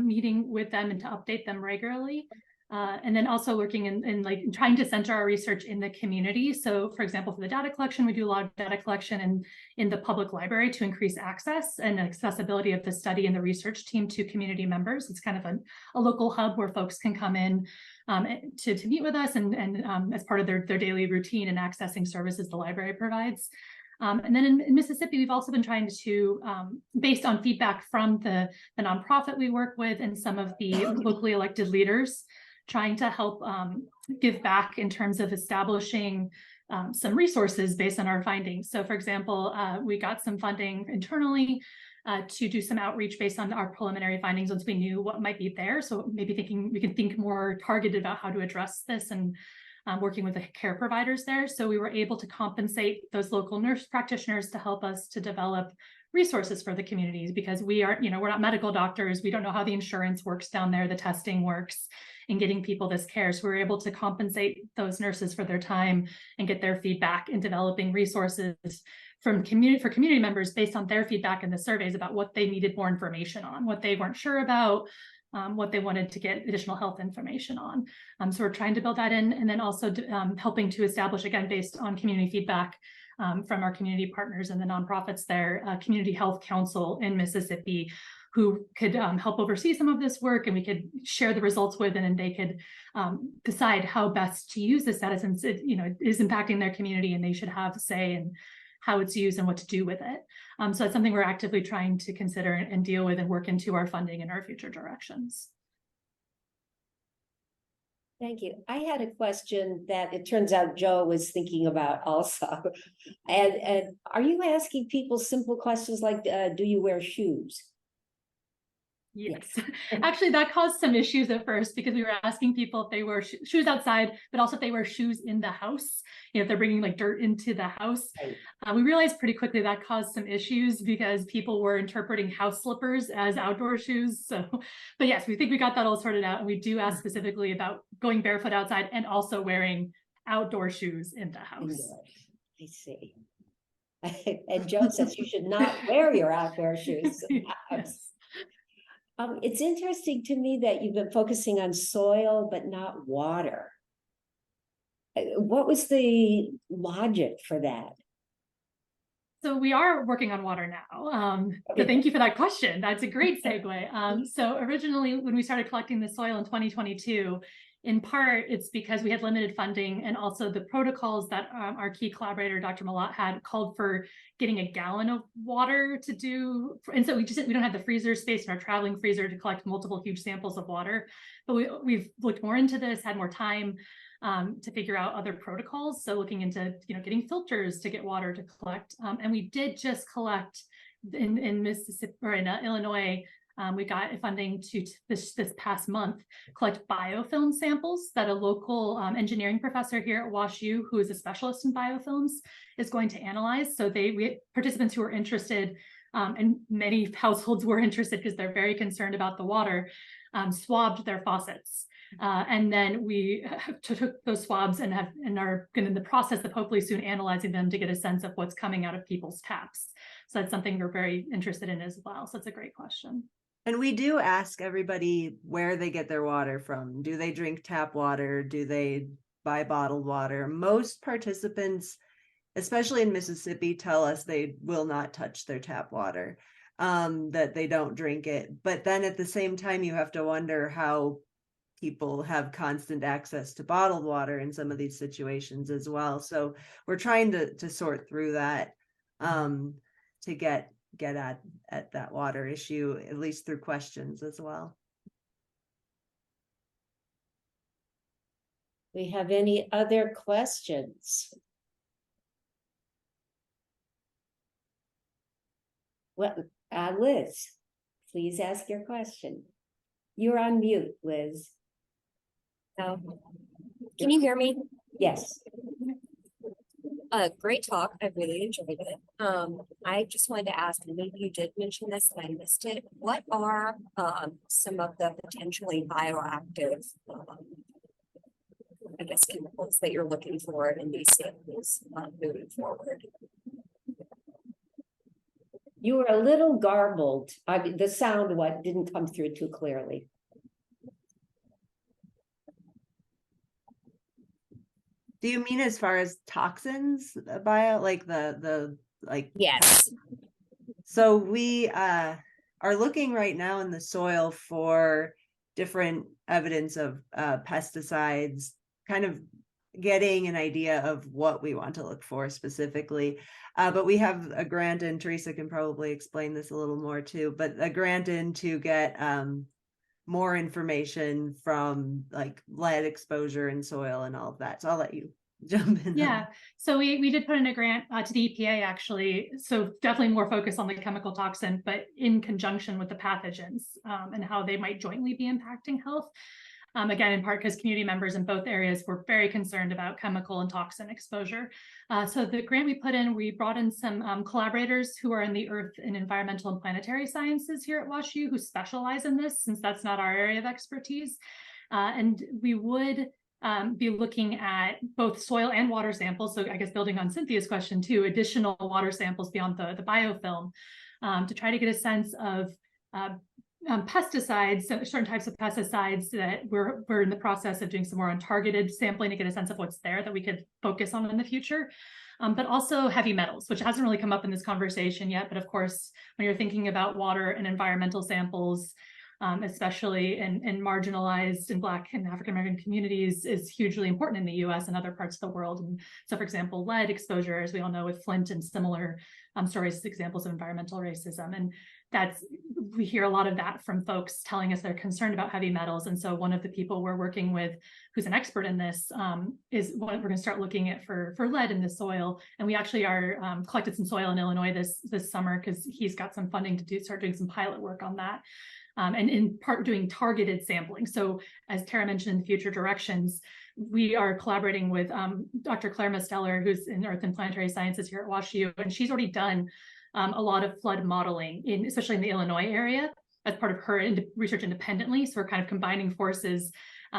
meeting with them and to update them regularly. And then also working in like trying to center our research in the community. So for example, for the data collection, we do a lot of data collection in the public library to increase access and accessibility of the study and the research team to community members. It's kind of a local hub where folks can come in to meet with us and as part of their daily routine and accessing services the library provides. And then in Mississippi, we've also been trying to, based on feedback from the nonprofit we work with and some of the locally elected leaders, trying to help give back in terms of establishing some resources based on our findings. So for example, we got some funding internally to do some outreach based on our preliminary findings once we knew what might be there. So maybe thinking we can think more targeted about how to address this and working with the care providers there. So we were able to compensate those local nurse practitioners to help us to develop resources for the communities, because we are, we're not medical doctors. We don't know how the insurance works down there, the testing works in getting people this care. So we were able to compensate those nurses for their time and get their feedback in developing resources for community members based on their feedback in the surveys about what they needed more information on, what they weren't sure about, what they wanted to get additional health information on. So we're trying to build that in, and then also helping to establish, again, based on community feedback from our community partners and the nonprofits there, Community Health Council in Mississippi, who could help oversee some of this work, and we could share the results with, and then they could decide how best to use this data, since it is impacting their community and they should have a say in how it's used and what to do with it. So it's something we're actively trying to consider and deal with and work into our funding and our future directions. Thank you. I had a question that it turns out Joe was thinking about also. And are you asking people simple questions like, do you wear shoes? Yes, actually that caused some issues at first, because we were asking people if they wear shoes outside, but also if they wear shoes in the house, if they're bringing like dirt into the house. Right. We realized pretty quickly that caused some issues because people were interpreting house slippers as outdoor shoes. So, but yes, we think we got that all sorted out. And we do ask specifically about going barefoot outside and also wearing outdoor shoes in the house. I see. And Joe says you should not wear your outdoor shoes in the house. Yes. It's interesting to me that you've been focusing on soil, but not water. What was the logic for that? So we are working on water now. So thank you for that question. That's a great segue. So originally, when we started collecting the soil in 2022, in part, it's because we had limited funding, and also the protocols that our key collaborator, Dr. Malat, had called for getting a gallon of water to do. And so we don't have the freezer space in our traveling freezer to collect multiple huge samples of water. But we've looked more into this, had more time to figure out other protocols. So looking into getting filters to get water to collect. And we did just collect in Mississippi or in Illinois. We got funding to this past month collect biofilm samples that a local engineering professor here at WashU, who is a specialist in biofilms, is going to analyze. So we participants who are interested, and many households were interested because they're very concerned about the water, swabbed their faucets. And then we took those swabs and are in the process of hopefully soon analyzing them to get a sense of what's coming out of people's taps. So that's something we're very interested in as well. So it's a great question. And we do ask everybody where they get their water from. Do they drink tap water? Do they buy bottled water? Most participants, especially in Mississippi, tell us they will not touch their tap water, that they don't drink it. But then at the same time, you have to wonder how people have constant access to bottled water in some of these situations as well. So we're trying to sort through that to get at that water issue, at least through questions as well. We have any other questions? Well, Liz, please ask your question. You're on mute, Liz. Can you hear me? Yes. Great talk. I really enjoyed it. I just wanted to ask, and maybe you did mention this and I missed it. What are some of the potentially bioactive, chemicals that you're looking for in these samples moving forward? You were a little garbled. The sound didn't come through too clearly. Do you mean as far as toxins, bio, like like? Yes. So we are looking right now in the soil for different evidence of pesticides, kind of getting an idea of what we want to look for specifically. But we have a grant in, Theresa can probably explain this a little more too, but a grant in to get more information from like lead exposure in soil and all of that. So I'll let you jump in. Yeah, so we did put in a grant to the EPA actually, so definitely more focus on the chemical toxin, but in conjunction with the pathogens and how they might jointly be impacting health. Again, in part because community members in both areas were very concerned about chemical and toxin exposure. So the grant we put in, we brought in some collaborators who are in the earth and environmental and planetary sciences here at WashU who specialize in this, since that's not our area of expertise. And we would be looking at both soil and water samples. So I guess building on Cynthia's question too, additional water samples beyond the biofilm to try to get a sense of pesticides, certain types of pesticides that we're in the process of doing some more untargeted sampling to get a sense of what's there that we could focus on in the future. But also heavy metals, which hasn't really come up in this conversation yet. But of course, when you're thinking about water and environmental samples, especially in marginalized and Black and African American communities, is hugely important in the US and other parts of the world. And so, for example, lead exposure, as we all know with Flint and similar stories, examples of environmental racism. And we hear a lot of that from folks telling us they're concerned about heavy metals. And so one of the people we're working with who's an expert in this is what we're going to start looking at for lead in the soil. And we actually are collected some soil in Illinois this summer because he's got some funding to start doing some pilot work on that. And in part doing targeted sampling. So as Tara mentioned in the future directions, we are collaborating with Dr. Claire Masteller, who's in Earth and Planetary Sciences here at WashU, and she's already done a lot of flood modeling, especially in the Illinois area, as part of her research independently. So we're kind of combining forces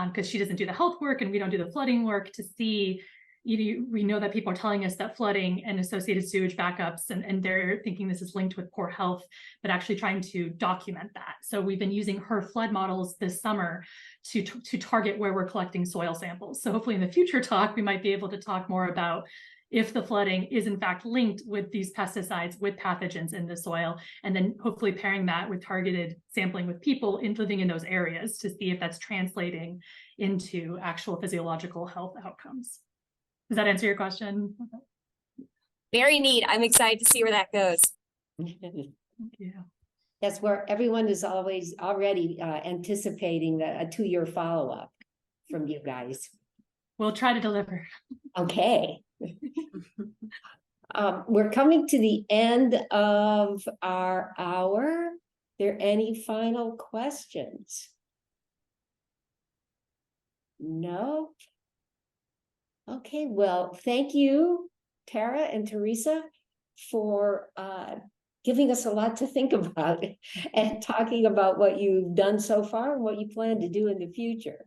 because she doesn't do the health work and we don't do the flooding work to see. We know that people are telling us that flooding and associated sewage backups, and they're thinking this is linked with poor health, but actually trying to document that. So we've been using her flood models this summer to target where we're collecting soil samples. So hopefully in the future talk, we might be able to talk more about if the flooding is in fact linked with these pesticides, with pathogens in the soil, and then hopefully pairing that with targeted sampling with people living in those areas to see if that's translating into actual physiological health outcomes. Does that answer your question? Very neat. I'm excited to see where that goes. Yeah. That's where everyone is always already anticipating a 2-year follow-up from you guys. We'll try to deliver. Okay. We're coming to the end of our hour. Are there any final questions? No? Okay, well, thank you, Tara and Theresa, for giving us a lot to think about and talking about what you've done so far and what you plan to do in the future.